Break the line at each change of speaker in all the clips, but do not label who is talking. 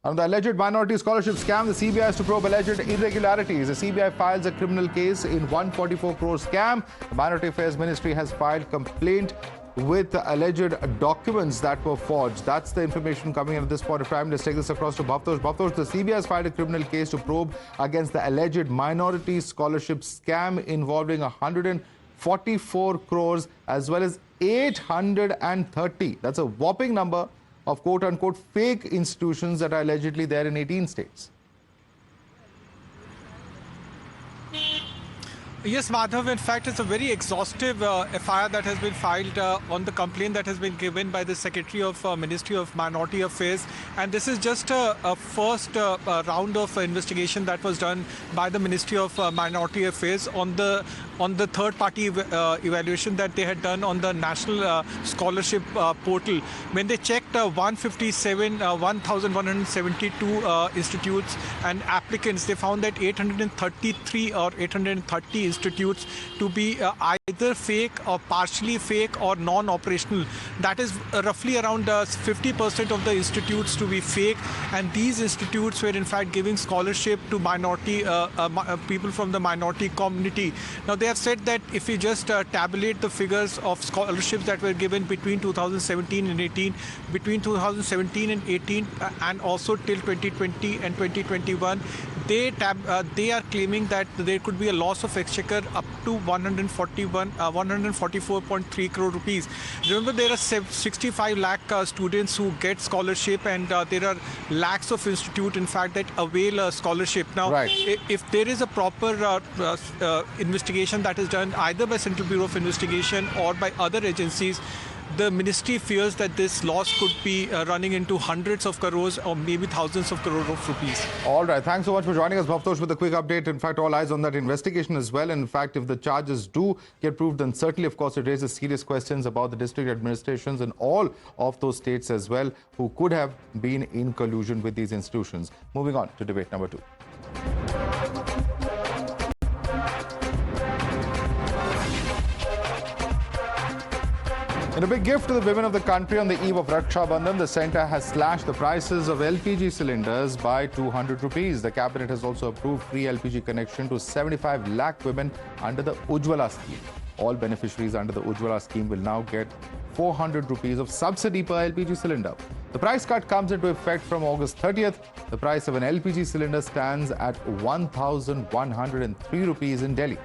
On the alleged minority scholarship scam, the CBI is to probe alleged irregularities. The CBI files a criminal case in 144 crore scam. The Minority Affairs Ministry has filed complaint with alleged documents that were forged. That's the information coming in at this point of time. Let's take this across to Bhavtosh. Bhavtosh, the CBI has filed a criminal case to probe against the alleged minority scholarship scam involving 144 crores as well as 830. That's a whopping number of quote-unquote fake institutions that are allegedly there in 18 states.
Yes, Madhav, in fact, it's a very exhaustive FIR that has been filed on the complaint that has been given by the Secretary of Ministry of Minority Affairs. And this is just a first round of investigation that was done by the Ministry of Minority Affairs on the third-party evaluation that they had done on the National Scholarship Portal. When they checked 1,172 institutes and applicants, they found that 833 or 830 institutes to be either fake or partially fake or non-operational. That is roughly around 50% of the institutes to be fake, and these institutes were in fact giving scholarship to minority people from the minority community. Now they have said that if we just tabulate the figures of scholarships that were given between 2017 and 18, between 2017 and 18, and also till 2020 and 2021, they are claiming that there could be a loss of exchequer up to 144.3 crore rupees. Remember, there are 65 lakh students who get scholarship, and there are lakhs of institutes, in fact, that avail a scholarship. Now, if there is a proper investigation that is done either by Central Bureau of Investigation or by other agencies, the ministry fears that this loss could be running into hundreds of crores or maybe thousands of crores of rupees.
All right. Thanks so much for joining us, Bhavtosh, with a quick update. In fact, all eyes on that investigation as well. And in fact, if the charges do get proved, then certainly, of course, it raises serious questions about the district administrations in all of those states as well, who could have been in collusion with these institutions. Moving on to debate number 2. In a big gift to the women of the country on the eve of Raksha Bandhan, the centre has slashed the prices of LPG cylinders by 200 rupees. The cabinet has also approved free LPG connection to 75 lakh women under the Ujjwala scheme. All beneficiaries under the Ujjwala scheme will now get 400 rupees of subsidy per LPG cylinder. The price cut comes into effect from August 30th. The price of an LPG cylinder stands at 1,103 rupees in Delhi.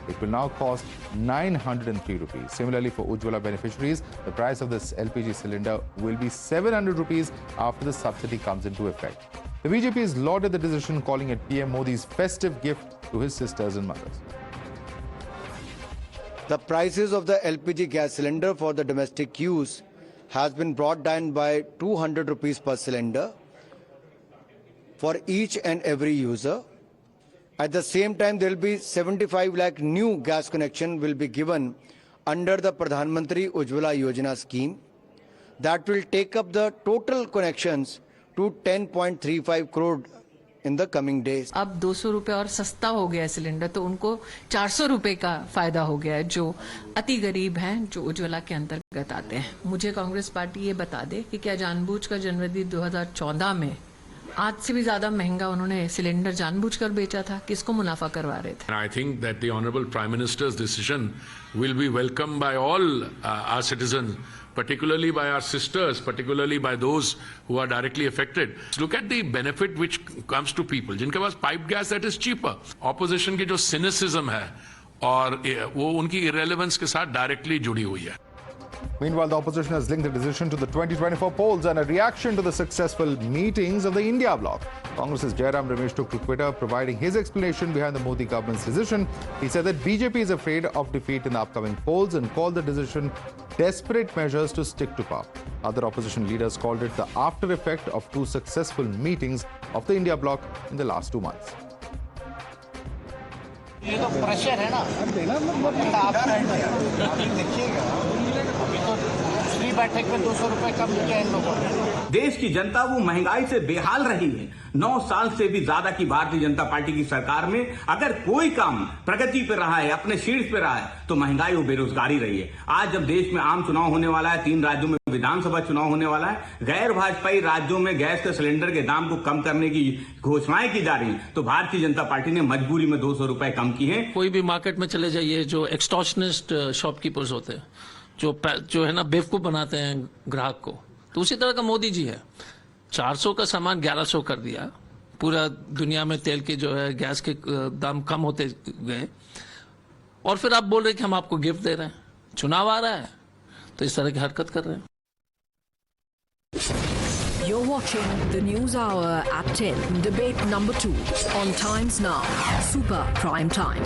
It will now cost 903 rupees. Similarly, for Ujjwala beneficiaries, the price of this LPG cylinder will be 700 rupees after the subsidy comes into effect. The BJP has lauded the decision, calling it PM Modi's festive gift to his sisters and mothers.
The prices of the LPG gas cylinder for the domestic use has been brought down by 200 rupees per cylinder for each and every user. At the same time, there will be 75 lakh new gas connection will be given under the Pradhan Mantri Ujjwala Yojana scheme. That will take up the total connections to 10.35 crore in the coming days.
अब 200 रुपए और सस्ता हो गया है cylinder, तो उनको 400 रुपए का फायदा हो गया है, जो अति गरीब हैं, जो उज्ज्वला के अंतर्गत आते हैं. मुझे कांग्रेस पार्टी ये बता दे कि क्या जानबूझकर जनवरी 2014 में आज से भी ज्यादा महंगा उन्होंने सिलेंडर जानबूझकर बेचा था? किसको मुनाफा करवा रहे थे?
I think that the Honorable Prime Minister's decision will be welcomed by all our citizens, particularly by our sisters, particularly by those who are directly affected. Look at the benefit which comes to people. जिनके पास pipe gas that is cheaper. Opposition की जो cynicism है और वो उनकी irrelevance के साथ directly जुड़ी हुई है.
Meanwhile, the opposition has linked the decision to the 2024 polls and a reaction to the successful meetings of the India bloc. Congress's Jairam Ramesh took to Twitter, providing his explanation behind the Modi government's decision. He said that BJP is afraid of defeat in the upcoming polls and called the decision desperate measures to stick to power. Other opposition leaders called it the after effect of 2 successful meetings of the India bloc in the last 2 months.
ये तो pressure है ना, आप देखिएगा अभी तो free बैठक में 200 रुपए कम किया इन लोगों ने.
देश की जनता वो महंगाई से बेहाल रही है। 9 साल से भी ज्यादा की भारतीय जनता पार्टी की सरकार में अगर कोई काम प्रगति पे रहा है, अपने शीर्ष पे रहा है, तो महंगाई और बेरोजगारी रही है। आज जब देश में आम चुनाव होने वाला है, 3 राज्यों में विधानसभा चुनाव होने वाला है, गैर भाजपाई राज्यों में गैस के सिलेंडर के दाम को कम करने की घोषणाएं की जा रही है, तो भारतीय जनता पार्टी ने मजबूरी में 200 रुपए कम की है।
कोई भी मार्केट में चले जाइए, जो एक्सटॉर्शनिस्ट शॉपकीपर्स होते हैं, जो है ना बेवकूफ बनाते हैं ग्राहक को, तो उसी तरह का मोदी जी है। 400 का सामान 1100 कर दिया। पूरा दुनिया में तेल के जो है गैस के दाम कम होते गए, और फिर आप बोल रहे हैं कि हम आपको गिफ्ट दे रहे हैं। चुनाव आ रहा है तो इस तरह की हरकत कर रहे हैं।
You're watching the News Hour at 10, debate number 2 on Times Now, Super Prime Time.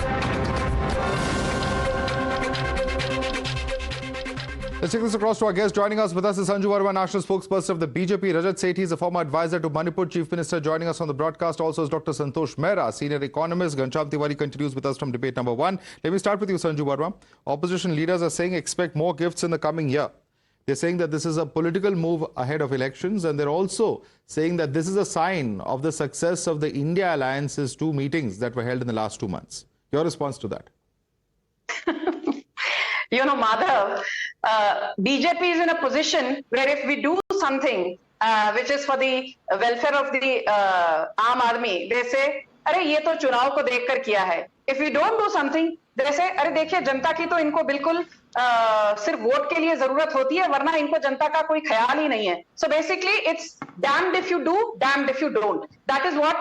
Let's take this across to our guest. Joining us with us is Sanju Verma, national spokesperson of the BJP. Rajat Sethi is a former advisor to Manipur Chief Minister. Joining us on the broadcast also is Dr. Santosh Mehra, senior economist. Ghanshyam Tiwari continues with us from debate number 1. Let me start with you, Sanju Verma. Opposition leaders are saying expect more gifts in the coming year. They're saying that this is a political move ahead of elections, and they're also saying that this is a sign of the success of the India Alliance's 2 meetings that were held in the last 2 months. Your response to that?
Madhav, BJP is in a position where if we do something which is for the welfare of the Aam Aadmi, they say, अरे ये तो चुनाव को देखकर किया है. If we don't do something, they say, अरे देखिए जनता की तो इनको बिल्कुल सिर्फ वोट के लिए जरूरत होती है, वरना इनको जनता का कोई ख्याल ही नहीं है. So basically, it's damned if you do, damned if you don't. That is what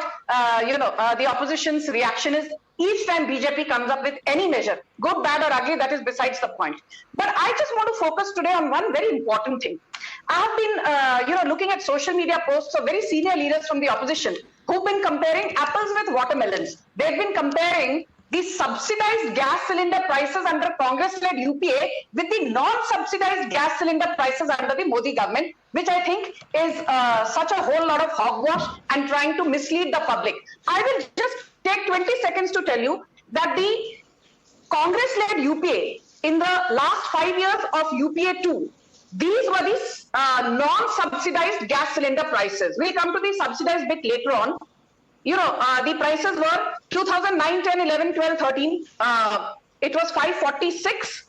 the opposition's reaction is. Each time BJP comes up with any measure, good, bad or ugly, that is besides the point. But I just want to focus today on one very important thing. I have been, looking at social media posts of very senior leaders from the opposition who've been comparing apples with watermelons. They've been comparing the subsidized gas cylinder prices under Congress-led UPA with the non-subsidized gas cylinder prices under the Modi government, which I think is such a whole lot of hogwash and trying to mislead the public. I will just take 20 seconds to tell you that the Congress-led UPA in the last 5 years of UPA 2, these were the non-subsidized gas cylinder prices. We'll come to the subsidized bit later on. The prices were 2009, 10, 11, 12, 13. It was 546,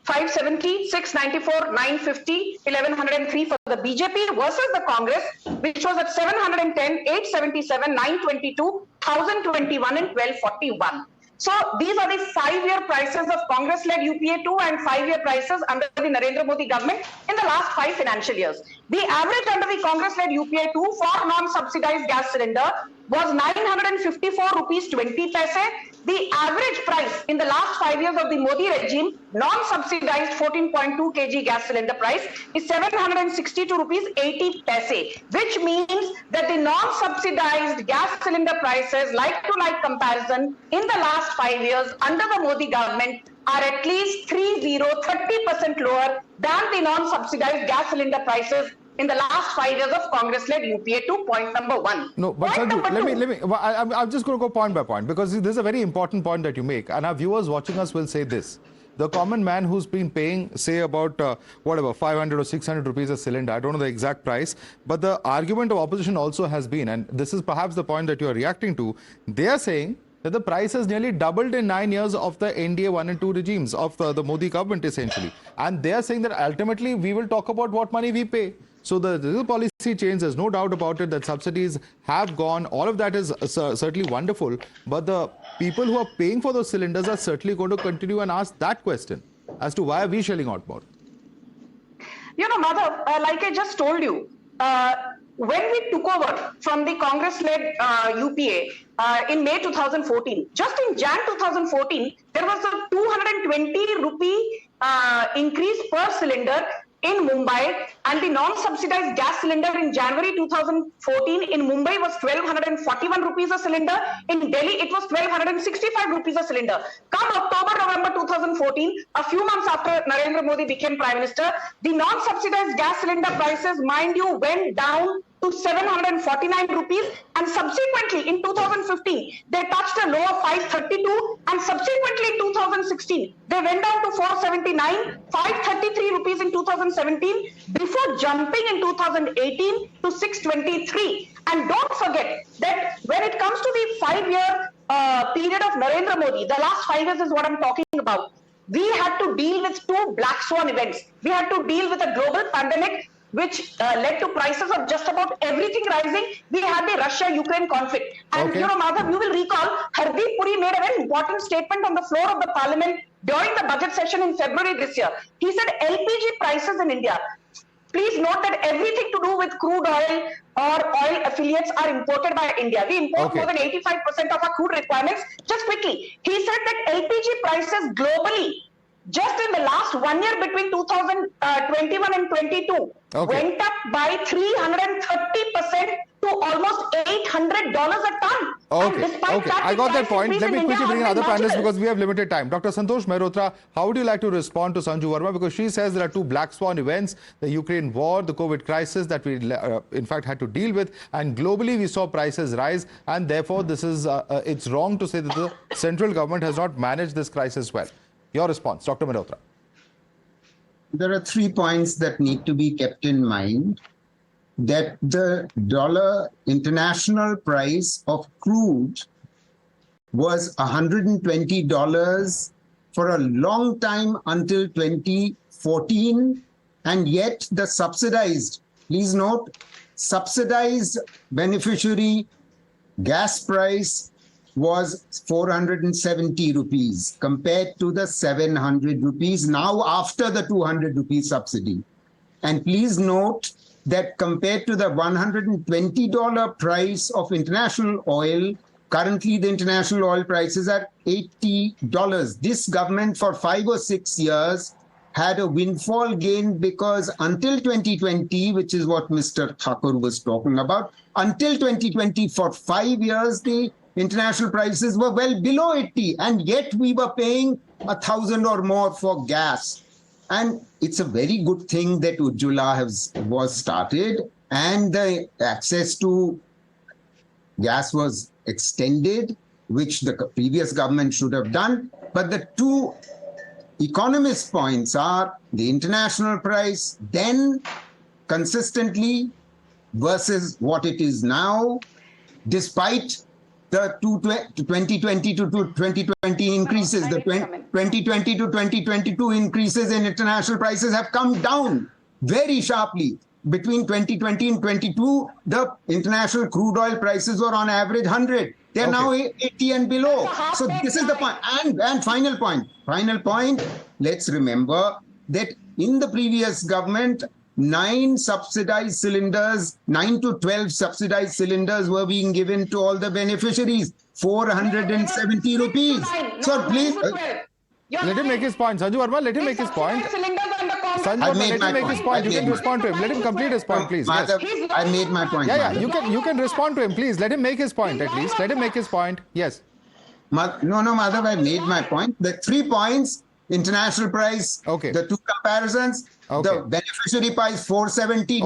570, 694, 950, 1103 for the BJP versus the Congress, which was at 710, 877, 922, 1021 and 1241. So these are the 5-year prices of Congress-led UPA 2 and 5-year prices under the Narendra Modi government in the last 5 financial years. The average under the Congress-led UPA 2 for non-subsidized gas cylinder was 954 rupees 20 paise. The average price in the last 5 years of the Modi regime, non-subsidized 14.2 kg gas cylinder price is 762 rupees 80 paise, which means that the non-subsidized gas cylinder prices, like-to-like comparison, in the last 5 years under the Modi government are at least 30% lower than the non-subsidized gas cylinder prices in the last 5 years of Congress-led UPA 2, point number 1.
No, but Sanju, I'm just going to go point by point, because this is a very important point that you make, and our viewers watching us will say this. The common man who's been paying, say, about 500 or 600 rupees a cylinder, I don't know the exact price, but the argument of opposition also has been, and this is perhaps the point that you are reacting to, they are saying that the price has nearly doubled in 9 years of the NDA 1 and 2 regimes of the Modi government, essentially. And they are saying that ultimately we will talk about what money we pay. So the policy change, there's no doubt about it, that subsidies have gone. All of that is certainly wonderful. But the people who are paying for those cylinders are certainly going to continue and ask that question as to why are we shelling out more.
Madhav, like I just told you, when we took over from the Congress-led UPA in May 2014, just in Jan 2014, there was a 220 rupee increase per cylinder in Mumbai, and the non-subsidized gas cylinder in January 2014 in Mumbai was 1241 rupees a cylinder. In Delhi, it was 1265 rupees a cylinder. Come October, November 2014, a few months after Narendra Modi became Prime Minister, the non-subsidized gas cylinder prices, mind you, went down to 749 rupees, and subsequently in 2015 they touched a low of 532, and subsequently in 2016 they went down to 479, 533 rupees in 2017, before jumping in 2018 to 623. And don't forget that when it comes to the 5-year period of Narendra Modi, the last 5 years is what I'm talking about. We had to deal with 2 black swan events. We had to deal with a global pandemic which led to prices of just about everything rising. We had the Russia-Ukraine conflict. And Madhav, you will recall, Hardeep Puri made a very important statement on the floor of the parliament during the budget session in February this year. He said LPG prices in India, please note that everything to do with crude oil or oil affiliates are imported by India. We import more than 85% of our crude requirements. Just quickly, he said that LPG prices globally, just in the last 1 year between 2021 and 22, went up by 330% to almost $800 a ton.
I got that point. Let me quickly bring in other panelists because we have limited time. Dr. Santosh Mehrotra, how would you like to respond to Sanju Verma? Because she says there are 2 black swan events, the Ukraine war, the COVID crisis that we in fact had to deal with, and globally we saw prices rise, and therefore this is it's wrong to say that the central government has not managed this crisis well. Your response, Dr. Mehrotra.
There are 3 points that need to be kept in mind. That the dollar international price of crude was $120 for a long time until 2014, and yet the subsidized, please note, subsidized beneficiary gas price was 470 rupees compared to the 700 rupees now after the 200 rupees subsidy. And please note that compared to the $120 price of international oil, currently the international oil prices are $80. This government for 5 or 6 years had a windfall gain because until 2020, which is what Mr. Thakur was talking about, until 2020 for 5 years, the international prices were well below 80, and yet we were paying 1,000 or more for gas. And it's a very good thing that Ujjwala was started and the access to gas was extended, which the previous government should have done. But the 2 economist points are the international price then consistently versus what it is now, despite the 2020 to 2020 increases, the 2020 to 2022 increases in international prices have come down very sharply. Between 2020 and 22, the international crude oil prices were on average 100. They're now 80 and below. So this is the point. And final point, let's remember that in the previous government, 9 subsidized cylinders, 9 to 12 subsidized cylinders were being given to all the beneficiaries, 470 rupees. So please...
let him make his point. Sanju Verma, let him make his point. Sanju Verma, let him make his point. You can respond to him. Let him complete his point, please.
Madhav, yes. I made my point.
You can respond to him, please. Let him make his point at least. Let him make his point. Yes.
No, Madhav, I made my point. The 3 points, international price, the 2 comparisons, the beneficiary price 470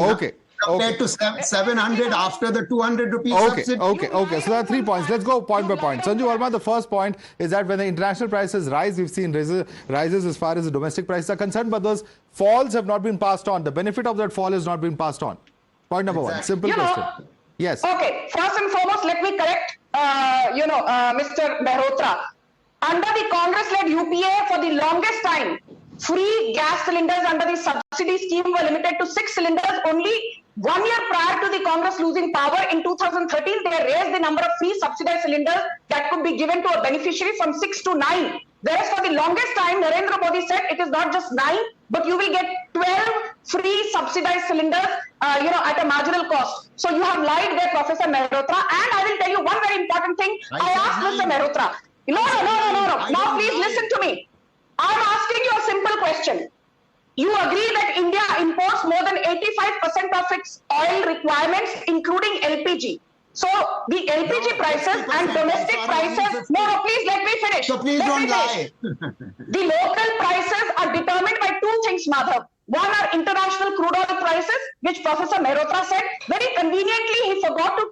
compared to 700 after the 200 rupees subsidy.
So there are 3 points. Let's go point by point. Sanju Verma, the first point is that when the international prices rise, we've seen rises as far as the domestic prices are concerned, but those falls have not been passed on. The benefit of that fall has not been passed on. Point number 1. Simple question. Yes.
Okay. First and foremost, let me correct, Mr. Mehrotra. Under the Congress-led UPA, for the longest time, free gas cylinders under the subsidy scheme were limited to 6 cylinders. Only 1 year prior to the Congress losing power in 2013, they raised the number of free subsidized cylinders that could be given to a beneficiary from 6 to 9. Whereas for the longest time, Narendra Modi said it is not just 9, but you will get 12 free subsidized cylinders, at a marginal cost. So you have lied there, Professor Mehrotra. And I will tell you one very important thing. I asked Mr. Mehrotra. No. Now please listen to me. I'm asking you a simple question. You agree that India imports more than 85% of its oil requirements, including LPG. So the LPG prices and domestic prices, no, please let me finish.
So please don't lie.
The local prices are determined by 2 things, Madhav. One are international crude oil prices, which Professor Mehrotra said very conveniently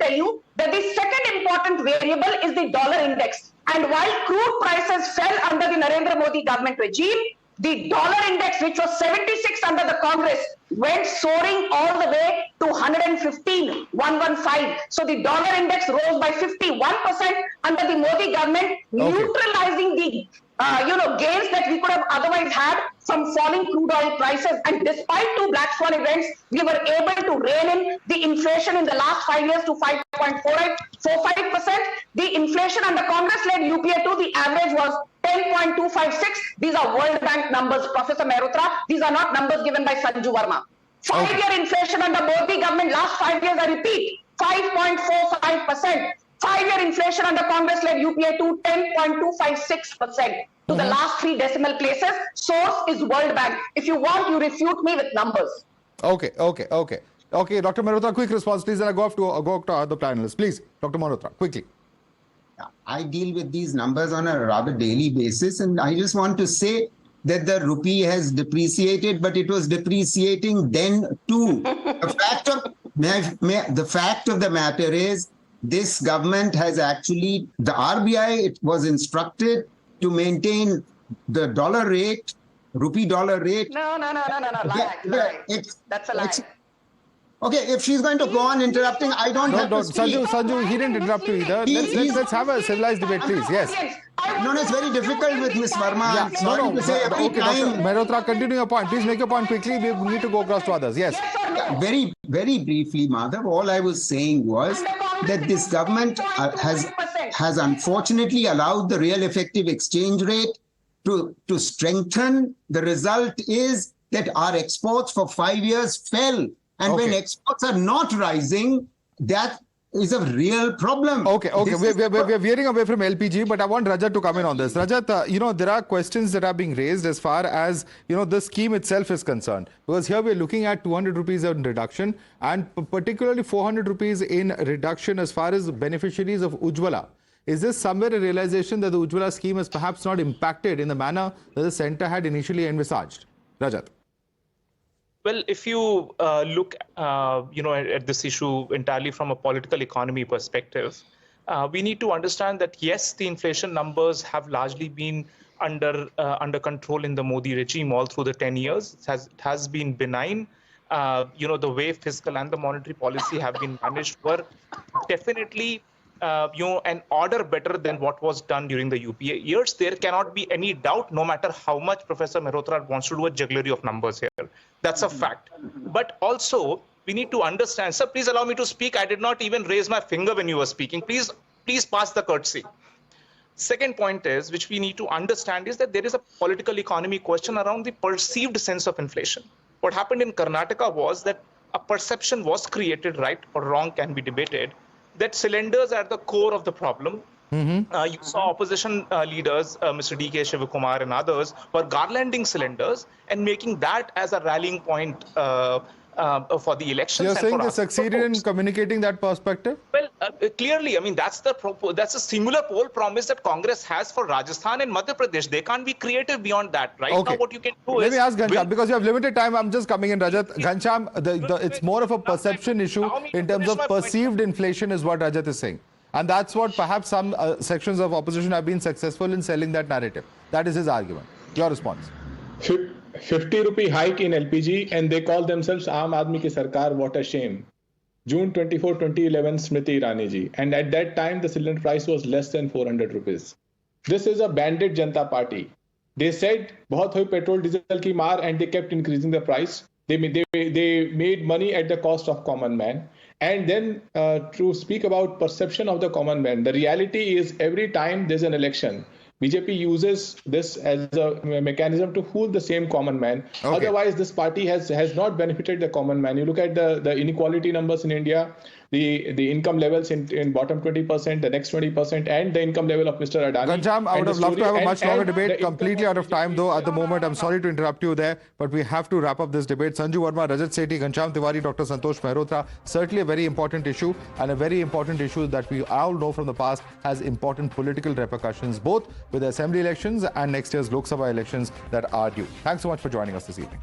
tell you that the second important variable is the dollar index. And while crude prices fell under the Narendra Modi government regime, the dollar index, which was 76 under the Congress, went soaring all the way to 115, 115. So the dollar index rose by 51% under the Modi government, neutralizing the gains that we could have otherwise had from falling crude oil prices. And despite two black swan events, we were able to rein in the inflation in the last 5 years to 5.45%. The inflation under Congress-led UPA 2, the average was 10.256. These are World Bank numbers, Professor Mehrotra. These are not numbers given by Sanju Verma. 5-year inflation under Modi government, last 5 years, I repeat, 5.45%. 5-year inflation under Congress-led UPA 2, 10.256%. To the last 3 decimal places. Source is World Bank. If you want, you refute me with numbers.
Okay, Dr. Mehrotra, quick response, please. Then I go up to other panelists. Please, Dr. Mehrotra, quickly.
I deal with these numbers on a rather daily basis, and I just want to say that the rupee has depreciated, but it was depreciating then too. The fact of the matter is, this government has actually, the RBI, it was instructed to maintain the dollar rate, rupee dollar rate.
No. Lie. That's a lie.
Okay, if she's going to go on interrupting, I don't have to speak.
Sanju, he didn't interrupt you either. Let's have a civilized debate, please. Yes.
No, it's very difficult with Ms. Verma.
Yeah, okay, Dr. Mehrotra, continue your point. Please make your point quickly. We need to go across to others. Yes.
Very, very briefly, Madhav, all I was saying was that this government has unfortunately allowed the real effective exchange rate to strengthen. The result is that our exports for 5 years fell. And when exports are not rising, that is a real problem.
Okay. We're veering away from LPG, but I want Rajat to come in on this. Rajat, there are questions that are being raised as far as, the scheme itself is concerned. Because here we're looking at 200 rupees in reduction and particularly 400 rupees in reduction as far as beneficiaries of Ujjwala. Is this somewhere a realization that the Ujjwala scheme is perhaps not impacted in the manner that the centre had initially envisaged? Rajat.
Well, if you look, at this issue entirely from a political economy perspective, we need to understand that yes, the inflation numbers have largely been under control in the Modi regime all through the 10 years. It has been benign. The way fiscal and the monetary policy have been managed were definitely an order better than what was done during the UPA years. There cannot be any doubt, no matter how much Professor Mehrotra wants to do a jugglery of numbers here. That's a fact. But also, we need to understand, sir, please allow me to speak. I did not even raise my finger when you were speaking. Please pass the courtesy. Second point is, which we need to understand, is that there is a political economy question around the perceived sense of inflation. What happened in Karnataka was that a perception was created, right or wrong can be debated, that cylinders are the core of the problem. You saw opposition leaders, Mr. DK Shivakumar and others, were garlanding cylinders and making that as a rallying point for the elections.
You're saying they succeeded in communicating that perspective?
Well, clearly, I mean, that's a singular poll promise that Congress has for Rajasthan and Madhya Pradesh. They can't be creative beyond that. Right now, what you can do
Let me ask Ghanshyam, because you have limited time. I'm just coming in, Rajat. Ghanshyam, it's more of a perception issue in terms of perceived inflation is what Rajat is saying. And that's what perhaps some sections of opposition have been successful in selling that narrative. That is his argument. Your response.
50 rupee hike in LPG and they call themselves Aam Aadmi Ki Sarkar. What a shame. June 24, 2011, Smriti Irani ji. And at that time, the cylinder price was less than 400 rupees. This is a bandit Janata Party. They said, bahut hui petrol diesel ki maar, and they kept increasing the price. They made money at the cost of common man. And then to speak about perception of the common man, the reality is every time there's an election, BJP uses this as a mechanism to fool the same common man. Otherwise, this party has not benefited the common man. You look at the inequality numbers in India, the income levels in bottom 20%, the next 20%, and the income level of Mr. Adani.
Ghanshyam, I would have loved to have a much longer debate. Completely out of time, though, at the moment. I'm sorry to interrupt you there, but we have to wrap up this debate. Sanju Verma, Rajat Sethi, Ghanshyam Tiwari, Dr. Santosh Mehrotra. Certainly a very important issue, and a very important issue that we all know from the past has important political repercussions, both with the assembly elections and next year's Lok Sabha elections that are due. Thanks so much for joining us this evening.